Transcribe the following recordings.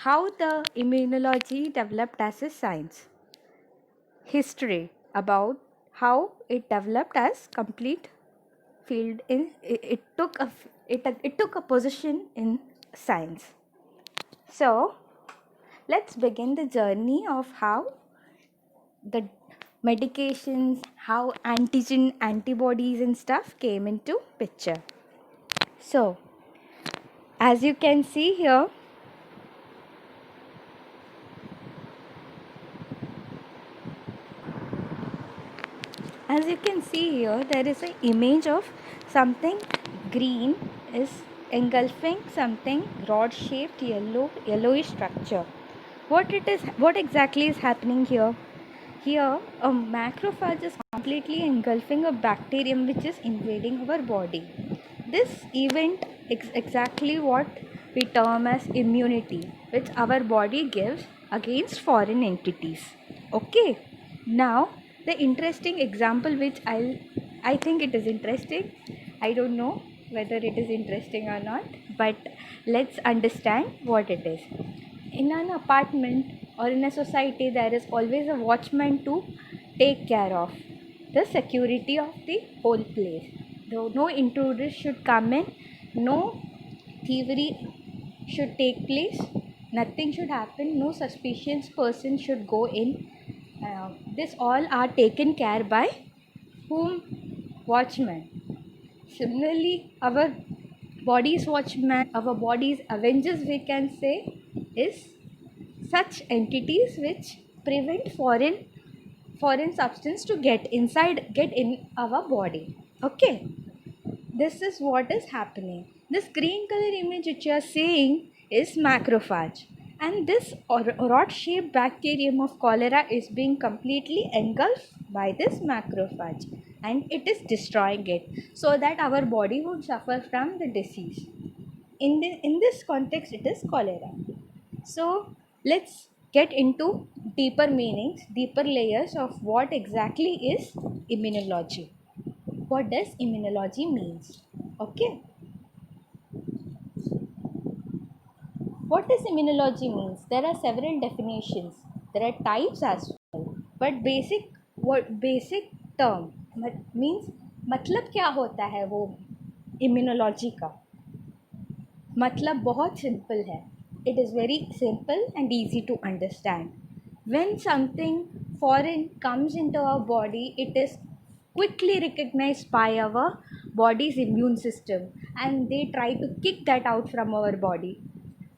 How the immunology developed as a science. History about how it developed as complete field in it took a position in science. So let's begin the journey of how the medications, how antigen antibodies and stuff came into picture. So as you can see here, there is an image of something green is engulfing something rod shaped yellowish structure. What exactly is happening here? Here, a macrophage is completely engulfing a bacterium which is invading our body. This event is exactly what we term as immunity, which our body gives against foreign entities. Okay. Now, the interesting example which I think it is interesting. I don't know whether it is interesting or not, but let's understand what it is. In an apartment or in a society, there is always a watchman to take care of the security of the whole place. Though no intruders should come in, no thievery should take place, nothing should happen, no suspicious person should go in. This all are taken care by whom? Watchmen. Similarly, our body's Avengers, we can say, is such entities which prevent foreign substance to get in our body. Okay, this is what is happening. This green color image which you are seeing is macrophage, and this rod shaped bacterium of cholera is being completely engulfed by this macrophage, and it is destroying it so that our body would suffer from the disease. In this context, it is cholera. So let's get into deeper meanings, deeper layers of what exactly is immunology. What does immunology means? Okay. What does immunology means? There are several definitions. There are types as well. But basic term means मतलब क्या होता है वो immunology का मतलब बहुत simple है. It is very simple and easy to understand. When something foreign comes into our body, it is quickly recognized by our body's immune system, and they try to kick that out from our body.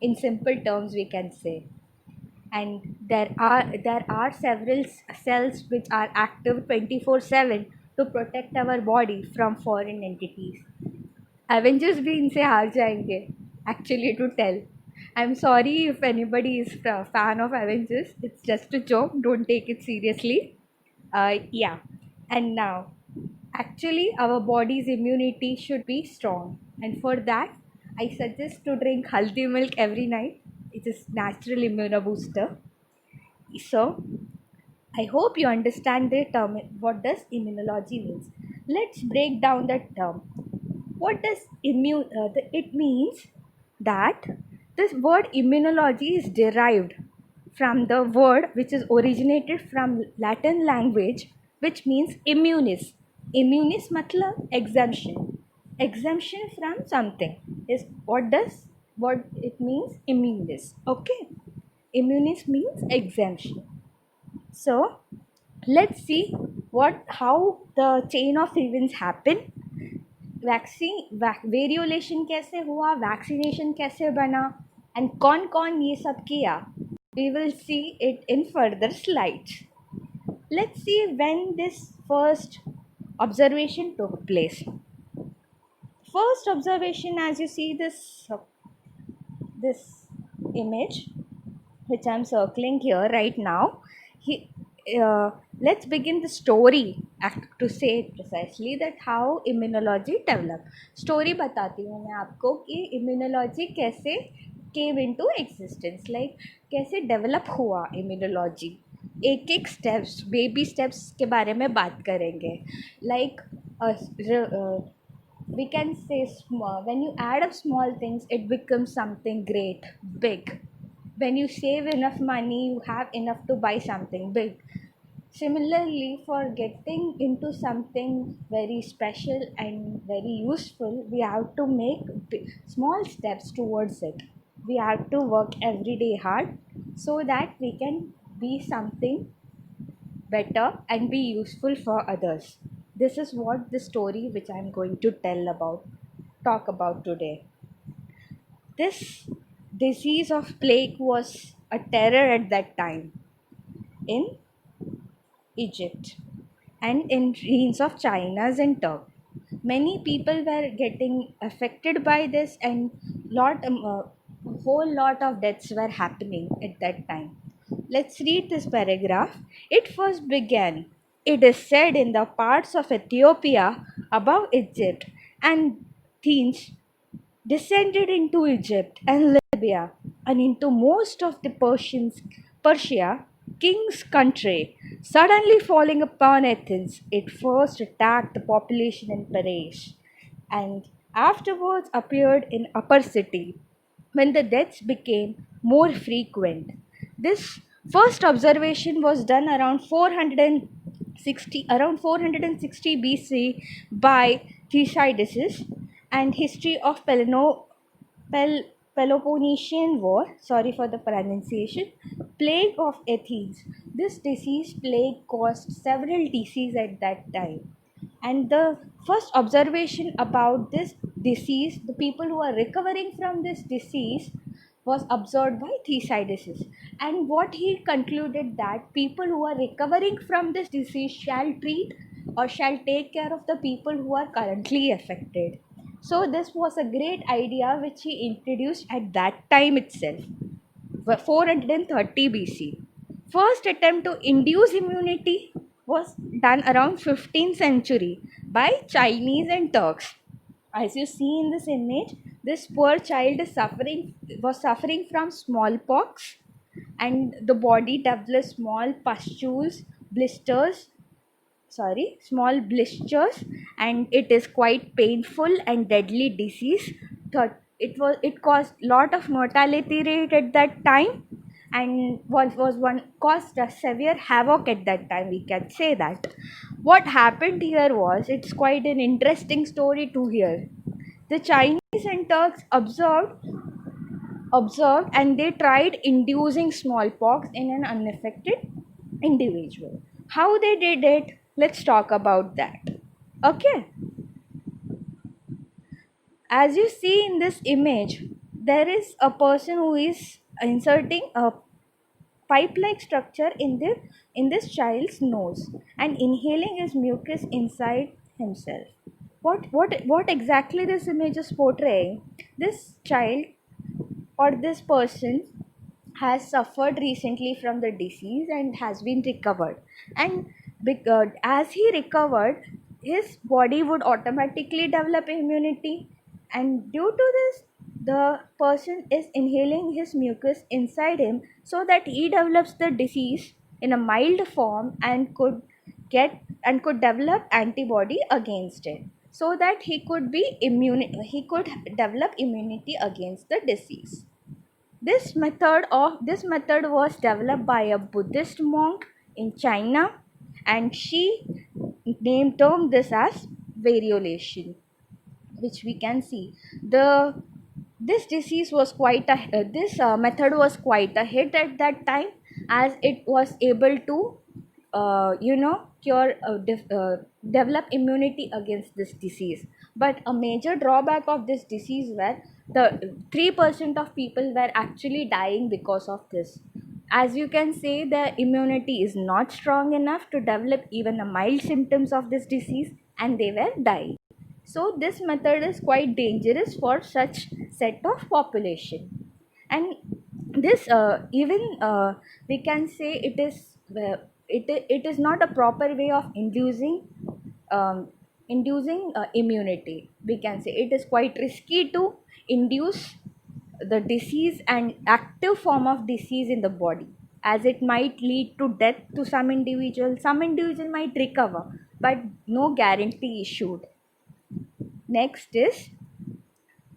In simple terms, we can say. And there are several cells which are active 24/7 to protect our body from foreign entities. Avengers भी इनसे हार जाएंगे. Actually, to tell, I'm sorry if anybody is a fan of Avengers. It's just a joke. Don't take it seriously. Yeah. And now, actually, our body's immunity should be strong, and for that, I suggest to drink haldi milk every night. It is natural immune booster. So, I hope you understand the term. What does immunology means? Let's break down the term. What does it means that this word immunology is derived from the word which is originated from Latin language, which means immunis. Immunis matlab exemption. Exemption from something is what it means immunis. Okay. Immunis means exemption. So let's see how the chain of events happen. वेरियोलेशन कैसे हुआ, vaccination कैसे बना, and कौन कौन ये सब किया. We will see it in further slides. Let's see when this first observation took place. First observation, as you see this image which I'm circling here right now. He, let's begin the story to say it precisely that how immunology developed. Story बताती हूँ मैं आपको कि immunology कैसे came into existence, like कैसे develop हुआ immunology. एक एक steps, baby steps के बारे में बात करेंगे. Like we can say small, when you add up small things, it becomes something great, big. when you save enough money, you have enough to buy something big. Similarly, for getting into something very special and very useful, we have to make small steps towards it. We have to work every day hard so that we can be something better and be useful for others. This is what the story which I'm going to talk about today. This disease of plague was a terror at that time in Egypt and in regions of China and Turkey. Many people were getting affected by this, and a whole lot of deaths were happening at that time. Let's read this paragraph. It first began, it is said, in the parts of Ethiopia above Egypt, and thence descended into Egypt and Libya and into most of the Persia, king's country. Suddenly falling upon Athens, it first attacked the population in Paris and afterwards appeared in upper city when the deaths became more frequent. This first observation was done around 460 BC by Thucydides and history of Pel- Peloponnesian War, sorry for the pronunciation, plague of Athens. This disease plague caused several diseases at that time. And the first observation about this disease, the people who are recovering from this disease, was observed by Thucydides. And what he concluded that people who are recovering from this disease shall treat or shall take care of the people who are currently affected. So this was a great idea which he introduced at that time itself, 430 BC. First attempt to induce immunity was done around 15th century by Chinese and Turks. As you see in this image, this poor child is suffering from smallpox, and the body develops small blisters, and it is quite painful and deadly disease. It caused lot of mortality rate at that time, and was one caused a severe havoc at that time, we can say that. What happened here was, it's quite an interesting story to hear. The Chinese and Turks observed and they tried inducing smallpox in an unaffected individual. How they did it, let's talk about that. Okay, as you see in this image, there is a person who is inserting a pipe like structure in this child's nose and inhaling his mucus inside himself. What exactly this image is portraying, this child or this person has suffered recently from the disease and has been recovered, and as he recovered, his body would automatically develop immunity, and due to this, the person is inhaling his mucus inside him so that he develops the disease in a mild form and could develop antibody against it, so that he could develop immunity against the disease. This method was developed by a Buddhist monk in China, and she termed this as variolation, which we can see. The this disease was quite a this method was quite a hit at that time, as it was able to develop immunity against this disease. But a major drawback of this disease were the 3% of people were actually dying because of this. As you can say, the immunity is not strong enough to develop even the mild symptoms of this disease, and they were dying. So this method is quite dangerous for such set of population. And this even we can say it is not a proper way of inducing immunity. We can say it is quite risky to induce the disease and active form of disease in the body, as it might lead to death to some individual might recover, but no guarantee issued. Next is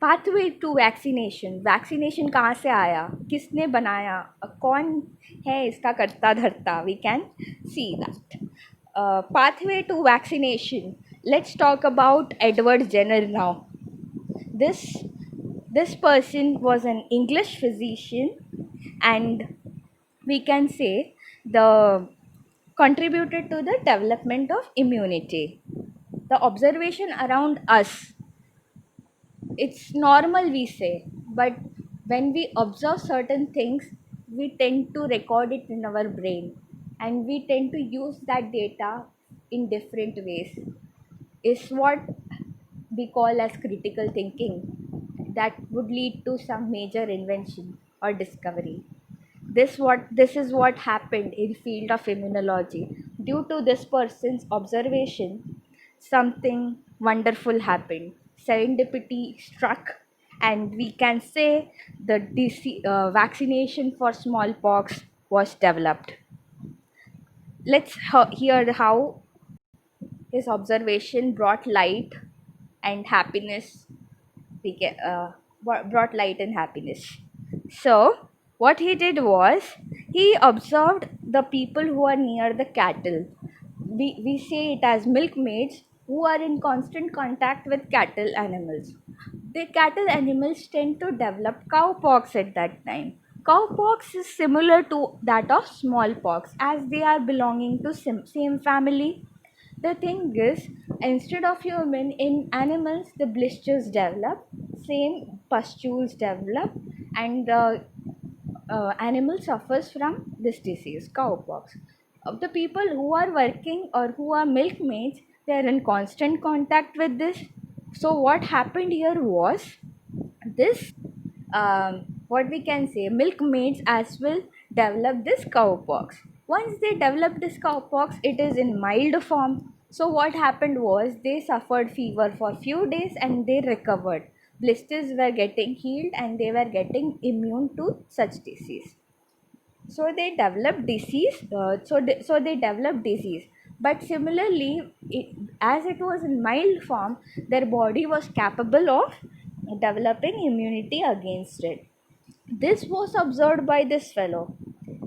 pathway to vaccination, vaccination कहाँ से आया, किसने बनाया, कौन है इसका कर्ता धर्ता, we can see that. Pathway to vaccination. Let's talk about Edward Jenner now. This this person was an English physician, and we can say the contributed to the development of immunity. The observation around us, it's normal we say, but when we observe certain things, we tend to record it in our brain, and we tend to use that data in different ways, is what we call as critical thinking, that would lead to some major invention or discovery. This is what happened in field of immunology. Due to this person's observation, something wonderful happened. Serendipity struck, and we can say the vaccination for smallpox was developed. Let's hear how his observation brought light and happiness. Brought light and happiness. So, what he did was he observed the people who are near the cattle. We say it as milkmaids who are in constant contact with cattle animals. The cattle animals tend to develop cowpox at that time. Cowpox is similar to that of smallpox as they are belonging to same family. The thing is, instead of human, in animals the blisters develop, same pustules develop, and the animal suffers from this disease, cowpox. Of the people who are working or who are milkmaids, they are in constant contact with this. So what happened here was this, what we can say, milkmaids as well develop this cowpox. Once they develop this cowpox, it is in mild form. So what happened was they suffered fever for few days and they recovered. Blisters were getting healed and they were getting immune to such disease. So they developed disease. So they developed disease. But similarly, as it was in mild form, their body was capable of developing immunity against it. This was observed by this fellow,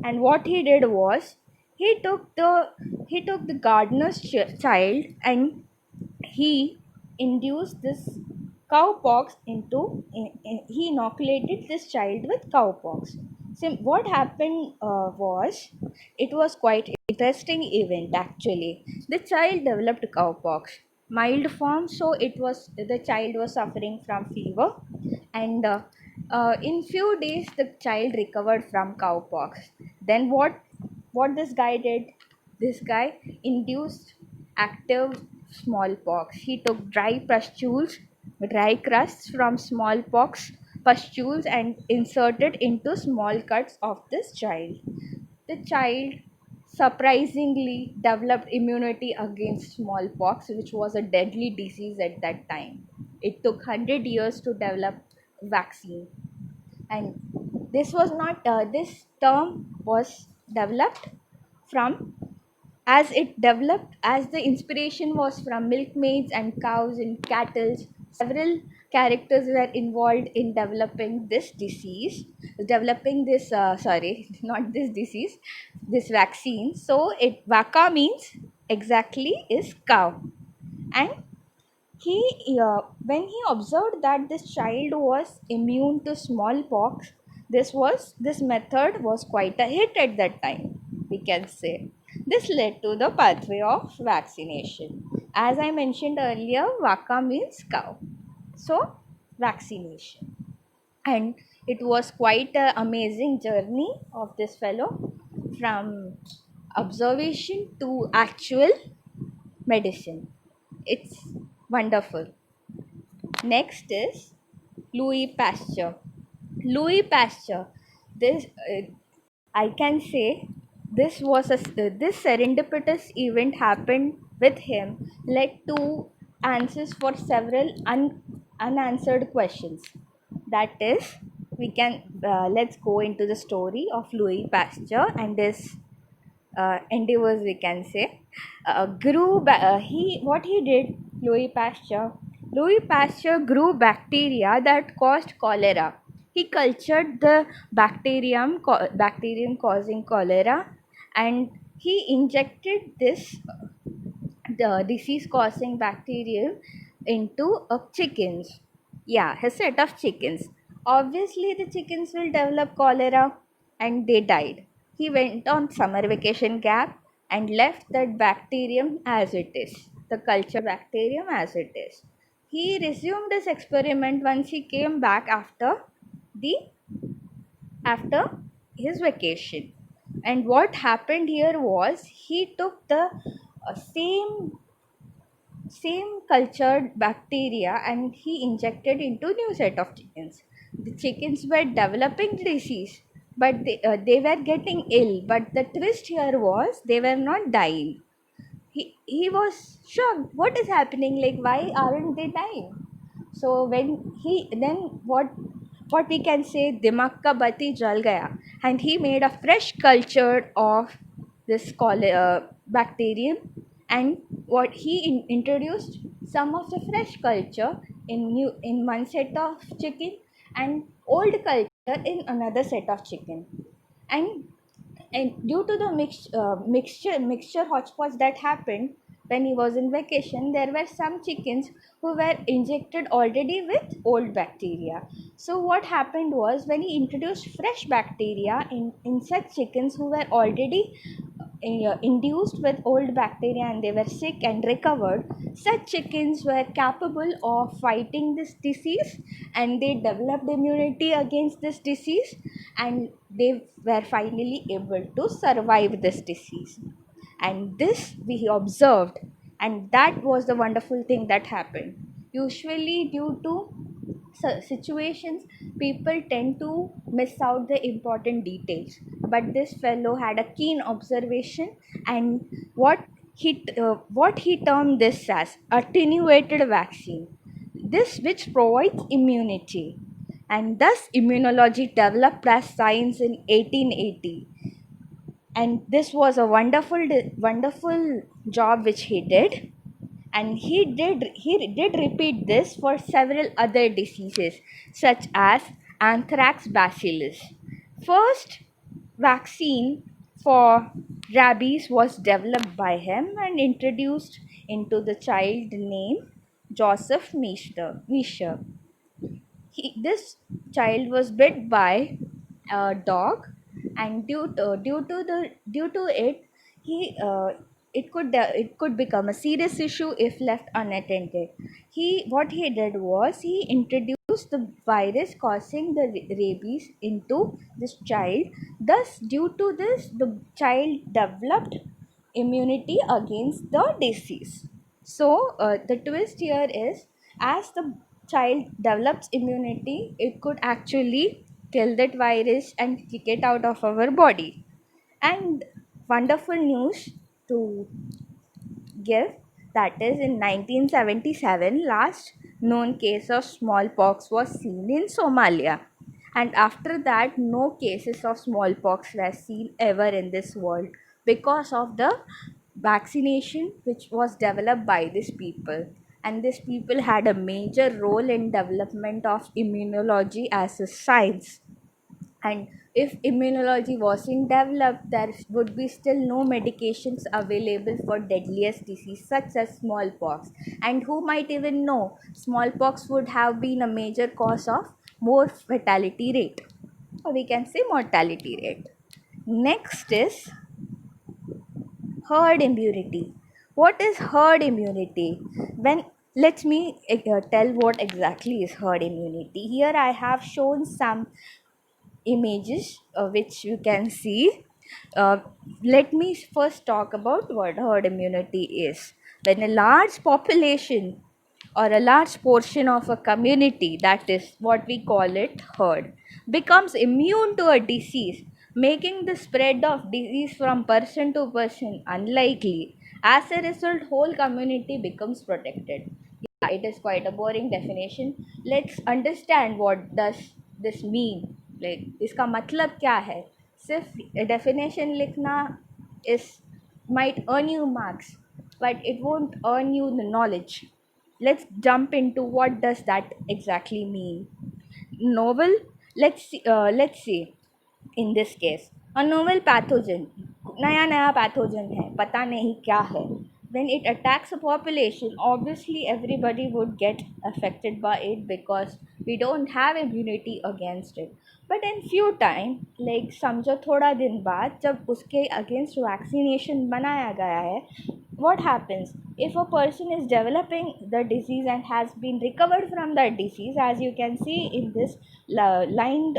and what he did was he took the gardener's child, and he induced this cowpox into he inoculated this child with cowpox. So what happened was, it was quite interesting event actually. The child developed cowpox, mild form, so it was the child was suffering from fever, and in few days the child recovered from cowpox. Then what this guy did, this guy induced active smallpox. He took dry crusts from smallpox pustules and inserted into small cuts of this child. The child surprisingly developed immunity against smallpox, which was a deadly disease at that time. It took 100 years to develop vaccine, and this term was developed from, as the inspiration was from milkmaids and cows and cattle. Several characters were involved in developing this sorry, not this disease, this vaccine. So it vaka means exactly is cow. And when he observed that this child was immune to smallpox, this method was quite a hit at that time, we can say. This led to the pathway of vaccination. As I mentioned earlier, vaka means cow, so vaccination. And it was quite an amazing journey of this fellow, from observation to actual medicine. It's wonderful. Next is Louis Pasteur. Louis Pasteur. This I can say this serendipitous event happened with him, led to answers for several unanswered questions. That is, we can let's go into the story of Louis Pasteur and his endeavors, we can say. He what he did, Louis Pasteur, Louis Pasteur grew bacteria that caused cholera. He cultured the bacterium causing cholera, and he injected this the disease causing bacterium into chickens. Yeah, a set of chickens. Obviously, the chickens will develop cholera and they died. He went on summer vacation gap and left that bacterium as it is, the culture bacterium as it is. He resumed his experiment once he came back the after his vacation. And what happened here was he took the same cultured bacteria and he injected into new set of chickens. The chickens were developing disease, but they were getting ill. But the twist here was they were not dying. He was shocked. What is happening? Like, why aren't they dying? So when he then what we can say, dimag ka bati jal gaya, and he made a fresh culture of this bacterium, and what he introduced some of the fresh culture in one set of chicken and old culture in another set of chicken. And and due to the mixture hotspots that happened when he was in vacation, there were some chickens who were injected already with old bacteria. So what happened was, when he introduced fresh bacteria in such chickens who were already induced with old bacteria and they were sick and recovered, such chickens were capable of fighting this disease, and they developed immunity against this disease, and they were finally able to survive this disease. And this we observed, and that was the wonderful thing that happened. Usually, due to situations, people tend to miss out the important details, but this fellow had a keen observation, and what he termed this as attenuated vaccine, this which provides immunity. And thus immunology developed as science in 1880, and this was a wonderful job which he did. And he did repeat this for several other diseases such as anthrax bacillus. First vaccine for rabies was developed by him and introduced into the child named Joseph Miescher. This child was bit by a dog, and due to it, he it could become a serious issue if left unattended. What he did was he introduced the virus causing the rabies into this child. Thus, due to this, the child developed immunity against the disease. So, the twist here is, as the child develops immunity, it could actually kill that virus and kick it out of our body. And wonderful news to give, that is, in 1977, last known case of smallpox was seen in Somalia. And after that, no cases of smallpox were seen ever in this world because of the vaccination which was developed by these people. And these people had a major role in development of immunology as a science. And if immunology wasn't developed, there would be still no medications available for deadliest disease such as smallpox. And who might even know, smallpox would have been a major cause of more fatality rate, or we can say mortality rate. Next is herd immunity. What is herd immunity? When Let me tell what exactly is herd immunity. Here I have shown some images which you can see. Uh, Let me first talk about what herd immunity is. When a large population or a large portion of a community, that is what we call it herd, becomes immune to a disease, making the spread of disease from person to person unlikely. As a result, whole community becomes protected. Yeah, it is quite a boring definition. Let's understand what does this mean. Like, इसका मतलब क्या है? सिर्फ definition लिखना is might earn you marks, but it won't earn you the knowledge. let's jump into what does that exactly mean. Novel, let's see. In this case, a novel pathogen, नया नया pathogen है, पता नहीं क्या है. When it attacks a population, obviously everybody would get affected by it because we don't have immunity against it. But in few time, like समझो थोड़ा दिन बाद जब उसके against vaccination बनाया गया है, what happens if a person is developing the disease and has been recovered from that disease, as you can see in this lined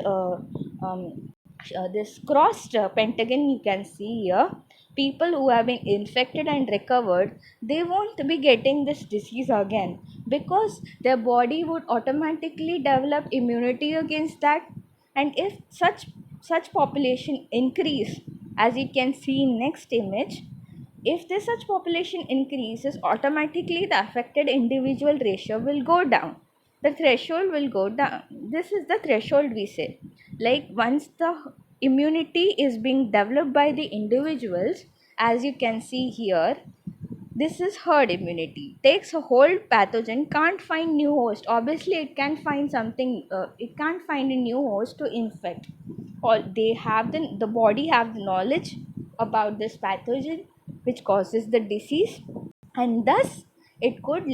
this crossed pentagon you can see here. People who have been infected and recovered, they won't be getting this disease again because their body would automatically develop immunity against that. And if such population increase, as you can see in next image, if this such population increases, automatically the affected individual ratio will go down. The threshold will go down. This is the threshold we say. Like once the immunity is being developed by the individuals, as you can see here, this is herd immunity. Takes a whole pathogen, can't find new host. Obviously, it can find something. It can't find a new host to infect. Or they have the body have the knowledge about this pathogen, which causes the disease, and thus it could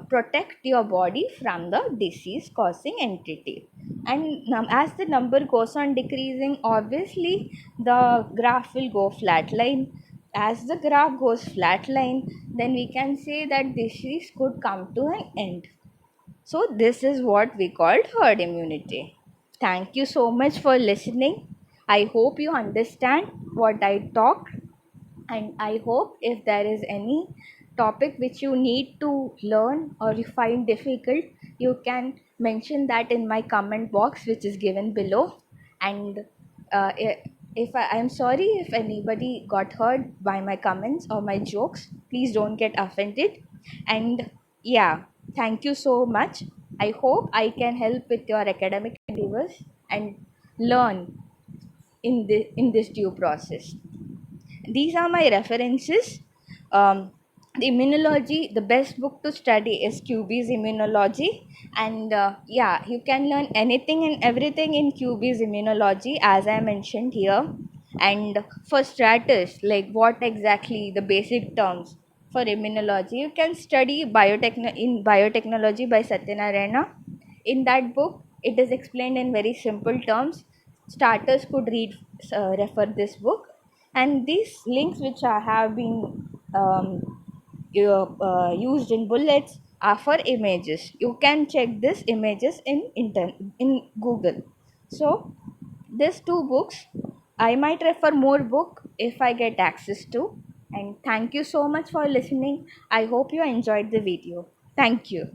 protect your body from the disease causing entity. And as the number goes on decreasing, obviously the graph will go flatline. As the graph goes flatline, then we can say that disease could come to an end. So this is what we called herd immunity. Thank you so much for listening. I hope you understand what I talked, and I hope if there is any topic which you need to learn or you find difficult, you can mention that in my comment box which is given below. And if I'm sorry if anybody got hurt by my comments or my jokes, please don't get offended. And yeah, thank you so much. I hope I can help with your academic endeavors and learn in this due process. These are my references. The immunology, the best book to study is QB's Immunology, and yeah, you can learn anything and everything in QB's Immunology, as I mentioned here. And for stratus, like what exactly the basic terms for immunology, you can study in biotechnology by Satyanarayana. In that book, it is explained in very simple terms. Starters could refer this book, and these links which have been used in bullets are for images. You can check these images in Google. So these two books, I might refer more book if I get access to. And thank you so much for listening. I hope you enjoyed the video. Thank you.